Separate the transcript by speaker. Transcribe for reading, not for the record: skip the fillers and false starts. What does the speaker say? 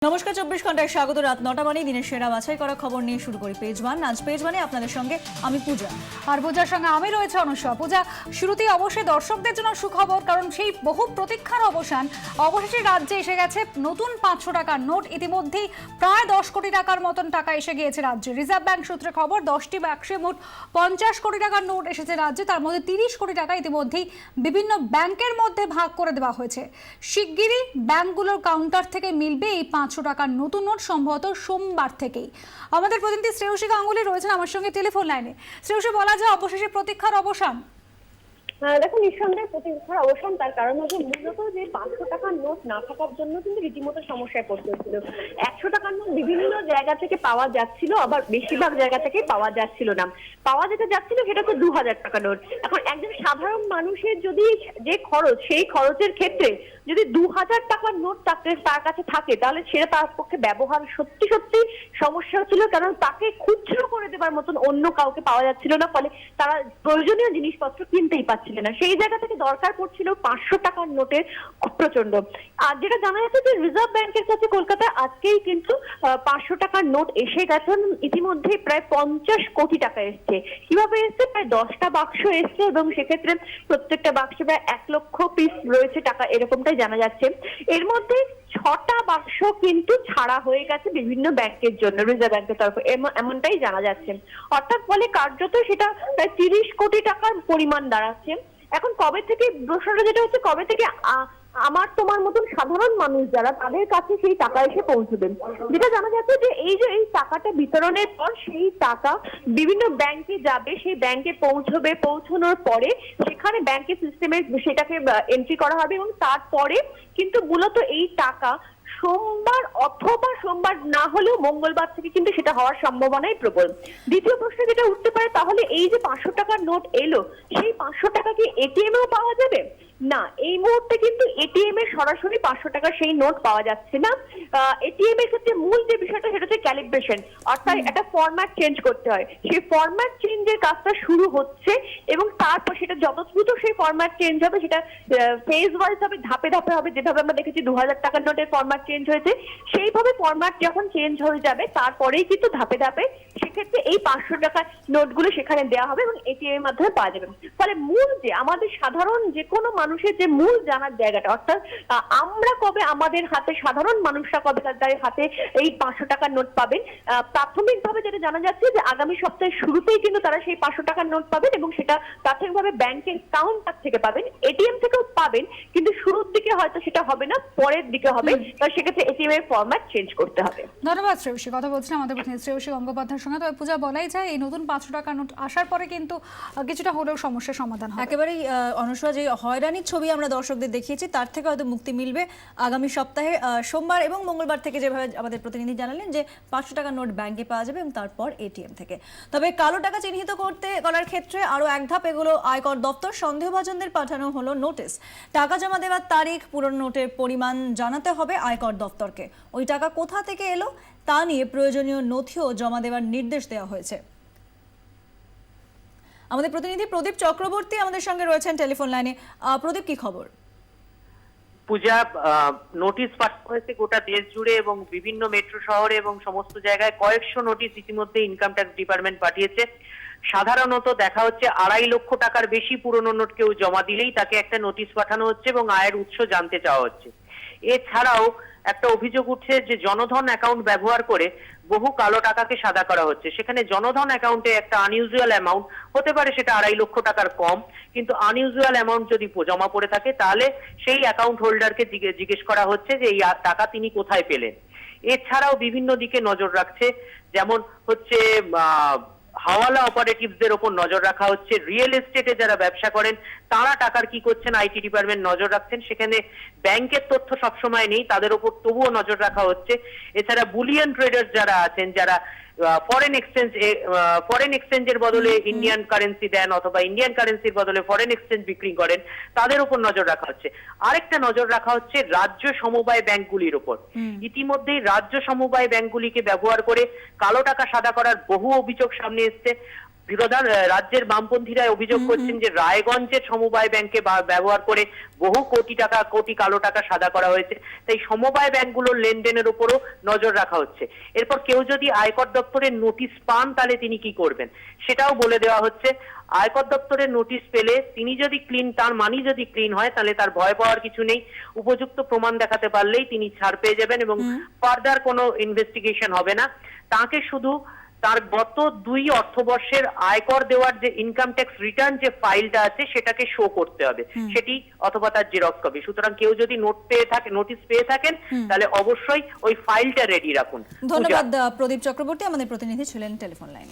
Speaker 1: নমস্কার, 24 ঘন্টায় স্বাগত। রাত 9টা মানে দিনের সেরা বাছাই করা খবর নিয়ে শুরু করি পেজ ওয়ান। আজ পেজ ওয়ানে আপনাদের সঙ্গে আমি পূজা,
Speaker 2: আর পূজার সঙ্গে আমি রয়েছে অনুষ্কা। পূজা, শুরুতেই অবশ্যই দর্শকদের জন্য সুখবর, কারণ সেই বহু প্রতীক্ষার অবসান অবশেষে রাজ্যে এসে গেছে নতুন 500 টাকার নোট। ইতিমধ্যেই প্রায় 10 কোটি টাকার মতন টাকা এসে গিয়েছে রাজ্যে। রিজার্ভ ব্যাংক সূত্রে খবর, 10টি বাক্সে মোট 50 কোটি টাকার নোট এসেছে রাজ্যে। তার মধ্যে 30 কোটি টাকা ইতিমধ্যেই বিভিন্ন ব্যাংকের মধ্যে ভাগ করে দেওয়া হয়েছে। শিগগিরই ব্যাংকগুলোর কাউন্টার থেকে মিলবে এই 500 টাকার নতুন নোট, সম্ভবত সোমবার থেকেই। আমাদের প্রতিনিধি শ্রেয়সী গাঙ্গুলি রয়েছেন আমার সঙ্গে টেলিফোন লাইনে। শ্রেয়সী, বলা যায় অবশেষে প্রতীক্ষার অবসান।
Speaker 3: দেখো, নিঃসন্দেহে প্রতীক্ষার অবসান। তার কারণ হচ্ছে মূলত যে 500 টাকার নোট না থাকার জন্য কিন্তু রীতিমতো সমস্যায় পড়তে হচ্ছিল। 100 টাকার নোট বিভিন্ন জায়গা থেকে পাওয়া যাচ্ছিল, আবার বেশিরভাগ জায়গা থেকে পাওয়া যাচ্ছিল না। পাওয়া যেটা যাচ্ছিল সেটা হচ্ছে 2000 টাকা নোট। এখন একজন সাধারণ মানুষের যদি যে খরচ, সেই খরচের ক্ষেত্রে যদি 2000 টাকার নোট তার কাছে থাকে, তাহলে সেটা তার পক্ষে ব্যবহার সত্যি সত্যি সমস্যা হচ্ছিল। কারণ তাকে খুচরো করে দেবার মতন অন্য কাউকে পাওয়া যাচ্ছিল না, ফলে তারা প্রয়োজনীয় জিনিসপত্র কিনতেই পারছিল না। সেই জায়গা থেকে দরকার পড়ছিল 500 টাকার নোটের প্রচন্ড। আর যেটা জানা যাচ্ছে যে রিজার্ভ ব্যাংকের কাছে কলকাতায় আজকেই কিন্তু 500 টাকার নোট এসে গেছে। ইতিমধ্যে প্রায় 50 কোটি টাকা এসছে। কিভাবে এসছে? প্রায় 10টা বাক্স এসছে এবং সেক্ষেত্রে প্রত্যেকটা বাক্সে প্রায় 1 লক্ষ পিস রয়েছে টাকা, এরকমটাই জানা যাচ্ছে। এর মধ্যে 6টা বাক্স কিন্তু ছাড়া হয়ে গেছে বিভিন্ন ব্যাংকের জন্য রিজার্ভ ব্যাংকের তরফে, এমনটাই জানা যাচ্ছে। অর্থাৎ ফলে কার্যত সেটা প্রায় 30 কোটি টাকার পরিমাণ দাঁড়াচ্ছে। এখন কবে থেকে, প্রশ্নটা যেটা হচ্ছে কবে থেকে আমার তোমার মতন সাধারণ মানুষ যারা, তাদের কাছে সেই টাকা এসে পৌঁছবে। যেটা জানা যাচ্ছে যে এই টাকাটা বিতরণের পর সেই টাকা বিভিন্ন ব্যাংকে যাবে, সেই ব্যাংকে পৌঁছবে। পৌঁছানোর পরে সেখানে ব্যাংকের সিস্টেমে সেটাকে এন্ট্রি করা হবে এবং তারপরে কিন্তু মূলত এই টাকা সোমবার অথবা সোমবার না হলেও মঙ্গলবার থেকে কিন্তু সেটা হওয়ার সম্ভাবনাই প্রবল। দ্বিতীয় প্রশ্ন যেটা উঠতে পারে, তাহলে এই যে 500 টাকার নোট এলো, সেই 500 টাকা কি এটিএম এও পাওয়া যাবে? না, এই মুহূর্তে কিন্তু এটিএম এর সরাসরি 500 টাকার সেই নোট পাওয়া যাচ্ছে না। এটিএম এর ক্ষেত্রে মূল যে বিষয়টা সেটা হচ্ছে ক্যালিব্রেশন, অর্থাৎ একটা ফরম্যাট চেঞ্জ করতে হয়। সেই ফরম্যাট চেঞ্জের কাজটা শুরু হচ্ছে এবং তারপর সেটা যত দ্রুত সেই ফরম্যাট চেঞ্জ হবে, সেটা ফেজ ওয়াইজ হবে, ধাপে ধাপে হবে। যেভাবে আমরা দেখেছি 2000 টাকার নোটের ফরম্যাট চেঞ্জ হয়েছে, সেইভাবে ফরম্যাট যখন চেঞ্জ হয়ে যাবে তারপরেই কিন্তু ধাপে ধাপে সেক্ষেত্রে এই 500 টাকার নোটগুলো সেখানে দেওয়া হবে এবং এটিএম এর মাধ্যমে পাওয়া যাবে। ফলে মূল যে আমাদের সাধারণ যে কোনো মানুষের যে মূল জানার জায়গাটা, অর্থাৎ আমরা কবে, আমাদের হাতে সাধারণ মানুষরা কবে তাদের হাতে এই 500 টাকার নোট পাবেন, প্রাথমিকভাবে যেটা জানা যাচ্ছে যে আগামী সপ্তাহের শুরুতেই কিন্তু তারা সেই 500 টাকার নোট পাবেন এবং সেটা প্রাথমিকভাবে ব্যাংকের কাউন্টার থেকে পাবেন, এটিএম থেকেও পাবেন, কিন্তু শুরুর দিকে হয়তো সেটা হবে না, পরের দিকে হবে। সেক্ষেত্রে এটিএম এর ফরম্যাট চেঞ্জ করতে হবে।
Speaker 2: ধন্যবাদ শ্রেয়সী। কথা বলছিলাম আমাদের প্রতিনিধি শ্রেয়সী গঙ্গোপাধ্যায়ের সঙ্গে। তবে পূজা, বলাই যায় এই নতুন 500 টাকার নোট আসার পরে কিন্তু কিছুটা হলেও সমস্যার সমাধান হবে।
Speaker 1: একেবারেই অনুষ্কা, যে হয়রানির ছবি আমরা দর্শকদের দেখিয়েছি তার থেকে হয়তো মুক্তি মিলবে আগামী সপ্তাহে সোমবার এবং মঙ্গলবার থেকে, যেভাবে আমাদের প্রতিনিধি জানালেন যে 500 টাকার নোট ব্যাংকে পাওয়া যাবে এবং তারপর এটিএম থেকে। তবে কালো টাকা চিহ্নিত করার ক্ষেত্রে আরো এক ধাপ এগুলো আয়কর দপ্তর। সন্দেহভাজনদের পাঠানো হলো নোটিশ। টাকা জমা দেওয়ার তারিখ, পুরনো নোটের পরিমাণ জানাতে হবে আয়কর দপ্তরকে। ওই টাকা কোথা থেকে এলো তা নিয়ে প্রয়োজনীয় নথিও জমা দেওয়ার নির্দেশ দেওয়া হয়েছে। আমাদের প্রতিনিধি প্রদীপ চক্রবর্তী আমাদের সঙ্গে রয়েছেন টেলিফোন লাইনে। প্রদীপ, কি খবর?
Speaker 4: পূজা, নোটিশ পাঠানো হয়েছে গোটা দেশ জুড়ে এবং বিভিন্ন মেট্রো শহরে এবং সমস্ত জায়গায় কয়েকশো নোটিশ ইতিমধ্যে ইনকাম ট্যাক্স ডিপার্টমেন্ট পাঠিয়েছে। সাধারণত দেখা হচ্ছে 2.5 লক্ষ টাকার বেশি পুরনো নোট কেউ জমা দিলেই তাকে একটা নোটিশ পাঠানো হচ্ছে এবং আয়ের উৎস জানতে চাওয়া হচ্ছে। এছাড়াও একটা অভিযোগ উঠছে যে জনধন অ্যাকাউন্ট ব্যবহার করে বহু কালো টাকাকে সাদা করা হচ্ছে। সেখানে জনধন অ্যাকাউন্টে একটা আনইউজুয়াল অ্যামাউন্ট হতে পারে, সেটা 2.5 লক্ষ টাকার কম, কিন্তু আনইউজুয়াল অ্যামাউন্ট যদি জমা পড়ে থাকে তাহলে সেই অ্যাকাউন্ট হোল্ডারকে জিজ্ঞেস করা হচ্ছে যে এই টাকা তিনি কোথায় পেলেন। এছাড়াও বিভিন্ন দিকে নজর রাখছে, যেমন হচ্ছে হাওয়ালা অপারেটিভসদের ওপর নজর রাখা হচ্ছে। রিয়েল এস্টেটে যারা ব্যবসা করেন তারা টাকার কি করছেন আইটি ডিপার্টমেন্ট নজর রাখছেন। সেখানে ব্যাংকের তথ্য সবসময় নেই, তাদের ওপর তবুও নজর রাখা হচ্ছে। এছাড়া বুলিয়ান ট্রেডার্স যারা আছেন, যারা ফরেন এক্সচেঞ্জের বদলে ইন্ডিয়ান কারেন্সি দেন অথবা ইন্ডিয়ান কারেন্সির বদলে ফরেন এক্সচেঞ্জ বিক্রি করেন, তাদের উপর নজর রাখা হচ্ছে। আরেকটা নজর রাখা হচ্ছে রাজ্য সমবায় ব্যাংকগুলির উপর। ইতিমধ্যেই রাজ্য সমবায় ব্যাংকগুলিকে ব্যবহার করে কালো টাকা সাদা করার বহু অভিযোগ সামনে এসছে। রাজ্যের বামপন্থীরা অভিযোগ করছেন যে রায়গঞ্জের সমবায় ব্যাংকে ব্যবহার করে বহু কোটি কালো টাকা সাদা করা হয়েছে। তাই সমবায় ব্যাংকগুলোর লেনদেনের উপরও নজর রাখা হচ্ছে। এরপর কেউ যদি আয়কর দপ্তরের নোটিশ পান তাহলে তিনি কি করবেন সেটাও বলে দেওয়া হচ্ছে। আয়কর দপ্তরের নোটিশ পেলে তিনি যদি তার মানি যদি ক্লিন হয় তাহলে তার ভয় পাওয়ার কিছু নেই। উপযুক্ত প্রমাণ দেখাতে পারলেই তিনি ছাড় পেয়ে যাবেন এবং ফার্দার কোনো ইনভেস্টিগেশন হবে না। তাকে শুধু তার গত 2 অর্থবর্ষের আয়কর দেওয়ার যে ইনকাম ট্যাক্স রিটার্ন যে ফাইলটা আছে সেটাকে শো করতে হবে, সেটি অথবা তার জেরক্স কপি। সুতরাং কেউ যদি নোটিশ পেয়ে থাকেন তাহলে অবশ্যই ওই ফাইলটা রেডি রাখুন।
Speaker 1: ধন্যবাদ প্রদীপ চক্রবর্তী, আমাদের প্রতিনিধি ছিলেন টেলিফোন লাইনে।